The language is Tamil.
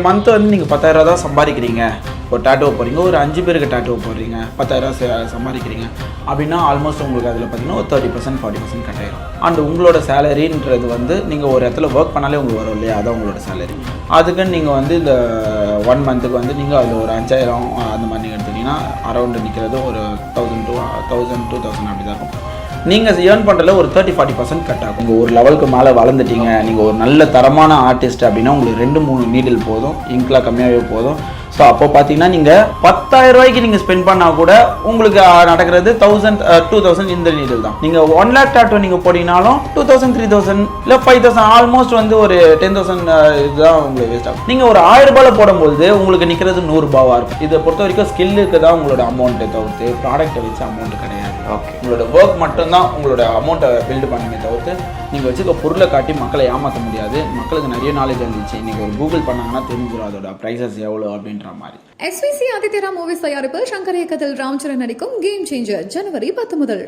மந்த் வந்து நீங்கள் 10,000 தான் சம்பாதிக்கிறீங்க, ஒரு டேட்டோ போகிறீங்க, ஒரு 5 பேருக்கு டேட்டோ போடுறீங்க, 10,000 சம்பாதிக்கிறீங்க அப்படின்னா ஆல்மோஸ்ட் உங்களுக்கு அதில் பார்த்தீங்கன்னா ஒரு 30% 40% கட் ஆயிடும். அண்ட் உங்களோட சேலரின்றது வந்து நீங்கள் ஒரு இடத்துல ஒர்க் பண்ணாலே உங்களுக்கு வரும் இல்லையா, அதான் உங்களோட சேலரி. அதுக்குன்னு நீங்கள் வந்து இந்த 1 மந்த்துக்கு வந்து நீங்கள் அதில் ஒரு 5,000 அந்த மாதிரி நீங்கள் எடுத்துக்கிட்டிங்கன்னா அரௌண்டு நிற்கிறது ஒரு 1000 to 2000 அப்படி தான் இருக்கும். நீங்கள் ஏர்ன் பண்ணுறதுல ஒரு 30-40% கட் ஆகும். நீங்கள் ஒரு லெவலுக்கு மேலே வளர்ந்துட்டீங்க, நீங்கள் ஒரு நல்ல தரமான ஆர்டிஸ்ட் அப்படின்னா உங்களுக்கு 2-3 நீடில் போதும், இங்க்லாம் கம்மியாகவே போதும். ஸோ அப்போ பார்த்தீங்கன்னா நீங்கள் 10,000 ரூபாய்க்கு நீங்கள் ஸ்பெண்ட் பண்ணால் கூட உங்களுக்கு நடக்கிறது 1000-2000 இந்த நீடில் தான். நீங்கள் 1 lakh டேட்டோ நீங்கள் போட்டிங்கனாலும் 2000-3000 இல்லை 5000 ஆல்மோஸ்ட் வந்து ஒரு 10,000 இதுதான் உங்களுக்கு வேஸ்ட் ஆகும். நீங்கள் ஒரு 1000 ரூபாயில் போடும்போது உங்களுக்கு நிற்கிறது 100 ரூபாவாக இருக்கும். இதை பொறுத்த வரைக்கும் ஸ்கில்லுக்கு தான் உங்களோட அமௌண்ட்டை தவிர்த்து ப்ராடக்ட்டை வச்சு அமௌண்ட் கிடையாது. ஓகே, உங்களோட ஒர்க் மட்டும்தான் உங்களோட அமௌண்ட்டை பில்டு பண்ணுமே தவிர்த்து நீங்கள் வச்சுக்க பொருளை காட்டி மக்களை ஏமாற்ற முடியாது. மக்களுக்கு நிறைய நாலேஜ் இருந்துச்சு, இன்றைக்கி ஒரு கூகுள் பண்ணாங்கன்னா தெரிஞ்சிடும் அதோட ப்ரைஸஸ் எவ்வளோ அப்படின்ற மாதிரி. SVC ஆதித்யரா மூவிஸ் தயாரிப்பில் சங்கர் இயக்கத்தில் ராம்சரண் நடிக்கும் கேம் சேஞ்சர் ஜனவரி 10 முதல்.